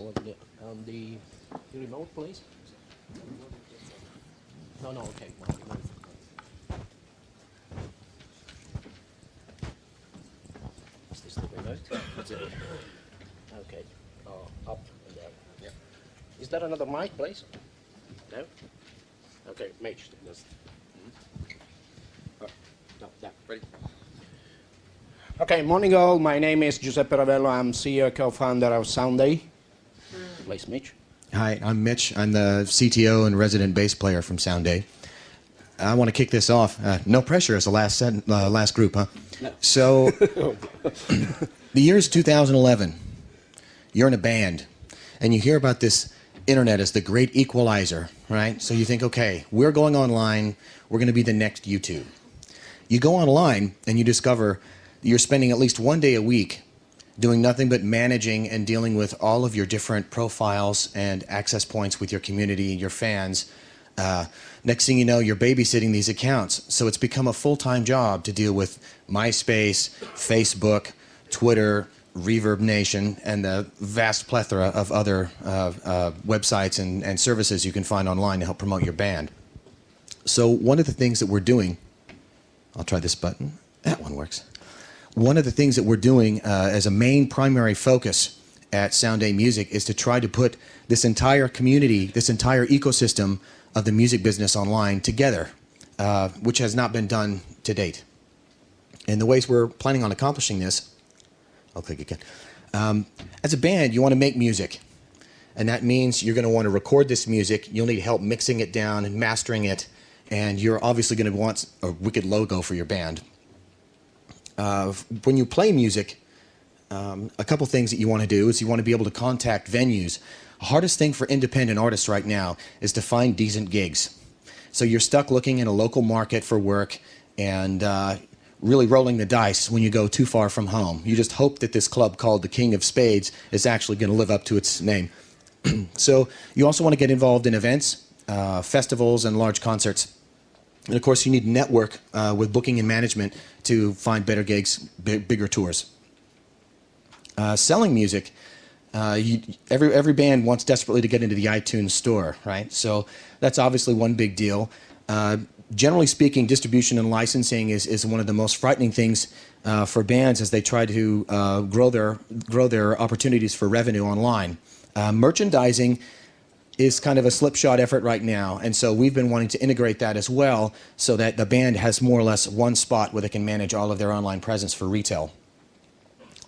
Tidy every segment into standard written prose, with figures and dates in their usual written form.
on the remote, please. No, no, okay. No, remote. Is this the remote? Is it? Okay. Up and down. Yeah. Is there another mic, please? No? Okay, Mitch. No, that. Ready? Okay, morning all. My name is Giuseppe Ravello. I'm CEO, co-founder of Sounday. Please, Mitch. Hi, I'm Mitch. I'm the CTO and resident bass player from Sounday. I want to kick this off. No pressure as the last group, huh? No. So, the year's 2011. You're in a band, and you hear about this internet as the great equalizer, right? So you think, okay, we're going online. We're going to be the next YouTube. You go online, and you discover you're spending at least one day a week doing nothing but managing and dealing with all of your different profiles and access points with your community, your fans. Next thing you know, you're babysitting these accounts. So it's become a full-time job to deal with MySpace, Facebook, Twitter, Reverb Nation, and the vast plethora of other websites and services you can find online to help promote your band. So one of the things that we're doing, I'll try this button. That one works. One of the things that we're doing as a main primary focus at Sounday Music is to try to put this entire community, this entire ecosystem of the music business online together, which has not been done to date. And the ways we're planning on accomplishing this, I'll click again. As a band, you want to make music. And that means you're going to want to record this music. You'll need help mixing it down and mastering it. And you're obviously going to want a wicked logo for your band. When you play music, a couple things that you want to do is you want to be able to contact venues. The hardest thing for independent artists right now is to find decent gigs. So you're stuck looking in a local market for work and really rolling the dice when you go too far from home. You just hope that this club called the King of Spades is actually going to live up to its name. So you also want to get involved in events, festivals, and large concerts. And of course, you need network with booking and management to find better gigs, bigger tours. Selling music, every band wants desperately to get into the iTunes store, right? So that's obviously one big deal. Generally speaking, distribution and licensing is one of the most frightening things for bands as they try to grow their opportunities for revenue online. Merchandising is kind of a slipshod effort right now, and so we've been wanting to integrate that as well so that the band has more or less one spot where they can manage all of their online presence for retail.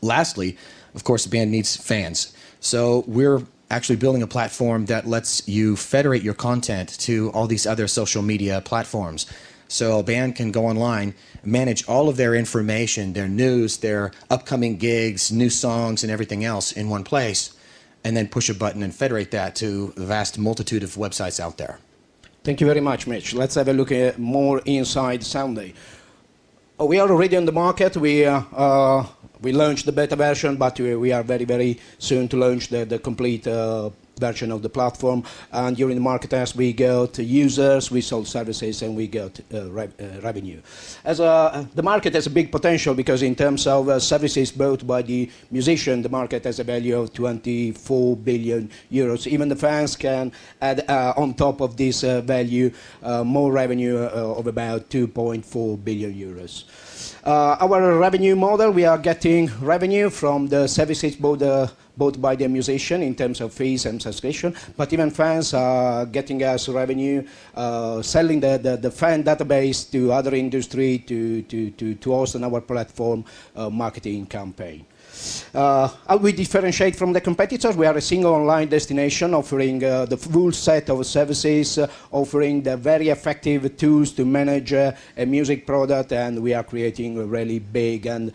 Lastly, of course, the band needs fans. So we're actually building a platform that lets you federate your content to all these other social media platforms. So a band can go online, manage all of their information, their news, their upcoming gigs, new songs, and everything else in one place, and then push a button and federate that to the vast multitude of websites out there. Thank you very much, Mitch. Let's have a look at more inside Sounday. We are already on the market. We launched the beta version, but we are very, very soon to launch the complete version of the platform. And during the market as we got users, we sold services, and we got revenue. The market has a big potential because in terms of services bought by the musician, the market has a value of 24 billion euros. Even the fans can add on top of this value more revenue of about 2.4 billion euros. Our revenue model, we are getting revenue from the services bought by the musician in terms of fees and subscription, but even fans are getting us revenue, selling the fan database to other industry to host on our platform marketing campaign. How we differentiate from the competitors? We are a single online destination offering the full set of services, offering the very effective tools to manage a music product, and we are creating a really big and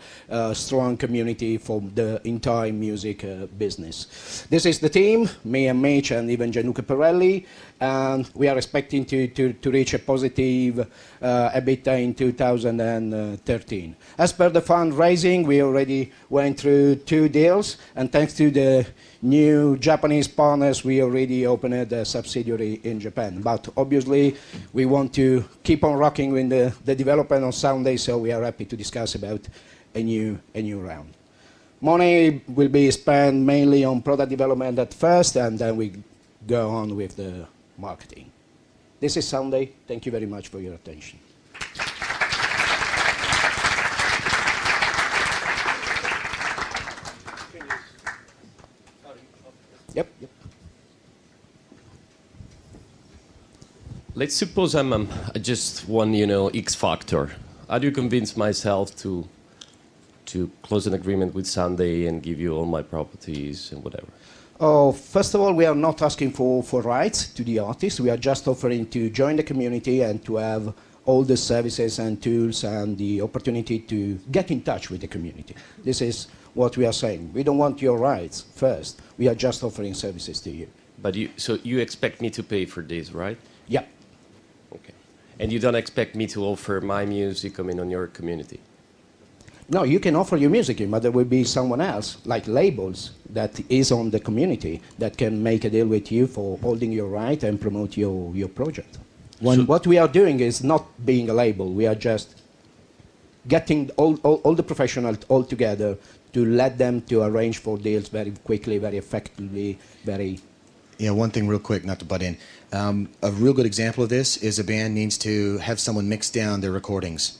strong community for the entire music business. This is the team, me and Mitch and even Gianluca Pirelli, and we are expecting to reach a positive EBITDA in 2013. As per the fundraising, we already went through 2 deals, and thanks to the new Japanese partners, we already opened a subsidiary in Japan. But obviously, we want to keep on rocking with the development on Sounday, so we are happy to discuss about a new round. Money will be spent mainly on product development at first, and then we go on with the marketing. This is Sounday. Thank you very much for your attention. Yep. Let's suppose I'm just one, X factor. How do you convince myself to close an agreement with Sounday and give you all my properties and whatever? Oh, first of all, we are not asking for rights to the artist. We are just offering to join the community and to have all the services and tools and the opportunity to get in touch with the community. This is what we are saying. We don't want your rights first. We are just offering services to you. But so you expect me to pay for this, right? Yeah. Okay. And you don't expect me to offer my music, on your community? No, you can offer your music, but there will be someone else, like labels, that is on the community that can make a deal with you for holding your right and promote your project. What we are doing is not being a label. We are just getting all the professionals all together to let them to arrange for deals very quickly, very effectively, very... Yeah, one thing real quick, not to butt in. A real good example of this is a band needs to have someone mix down their recordings.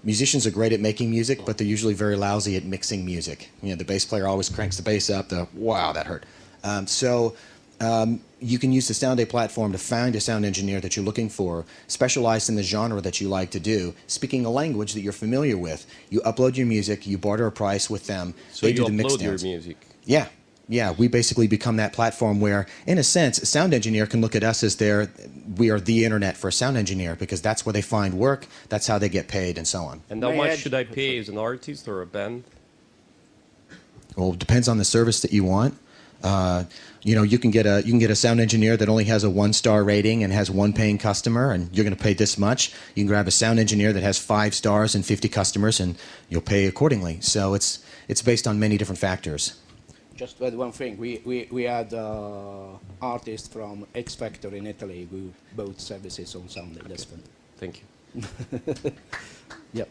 Musicians are great at making music, but they're usually very lousy at mixing music. The bass player always cranks the bass up, wow, that hurt. You can use the Sounday platform to find a sound engineer that you're looking for, specialized in the genre that you like to do, speaking a language that you're familiar with. You upload your music, you barter a price with them. So they you do the mix upload your downs. music? Yeah. Yeah, we basically become that platform where, in a sense, a sound engineer can look at us as we are the internet for a sound engineer, because that's where they find work, that's how they get paid, and so on. And how much should I pay as an artist or a band? Well, it depends on the service that you want. You can get a sound engineer that only has a 1-star rating and has one paying customer, and you're going to pay this much. You can grab a sound engineer that has 5 stars and 50 customers, and you'll pay accordingly. So it's based on many different factors. Just to add one thing, we had artists from X Factor in Italy who bought services on Sounday. That's fun. Thank you. Yep.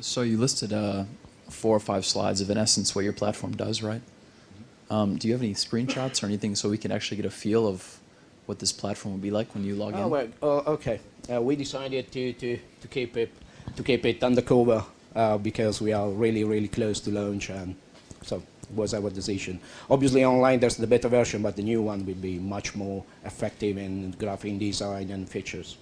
So you listed 4 or 5 slides of, in essence, what your platform does, right? Do you have any screenshots or anything so we can actually get a feel of what this platform will be like when you log in? Well, okay. We decided to keep it undercover because we are really close to launch, and so it was our decision. Obviously, online there's the beta version, but the new one will be much more effective in graphic design and features.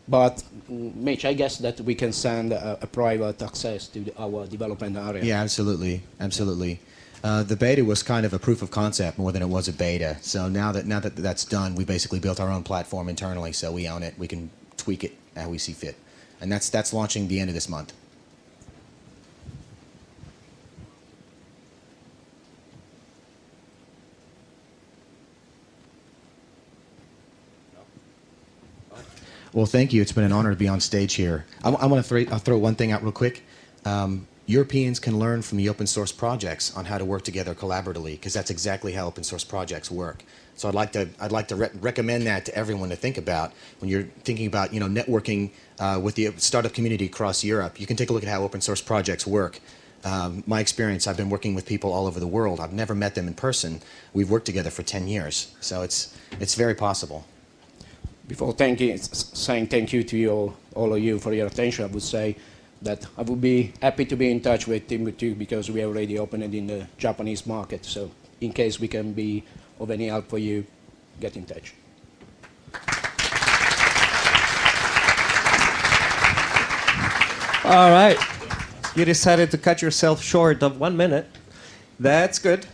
But Mitch, I guess that we can send a private access to our development area. Yeah, absolutely, absolutely. The beta was kind of a proof of concept more than it was a beta. So now that that's done, we basically built our own platform internally, so we own it. We can tweak it how we see fit, and that's launching the end of this month. Well, thank you. It's been an honor to be on stage here. I'll throw one thing out real quick. Europeans can learn from the open source projects on how to work together collaboratively, because that's exactly how open source projects work. So I'd like to recommend that to everyone to think about when you're thinking about networking with the startup community across Europe. You can take a look at how open source projects work. My experience, I've been working with people all over the world. I've never met them in person. We've worked together for 10 years, so it's very possible. Before saying thank you to all of you for your attention, I would say that I would be happy to be in touch with Timbuktu because we already opened it in the Japanese market. So in case we can be of any help for you, get in touch. All right. You decided to cut yourself short of 1 minute. That's good.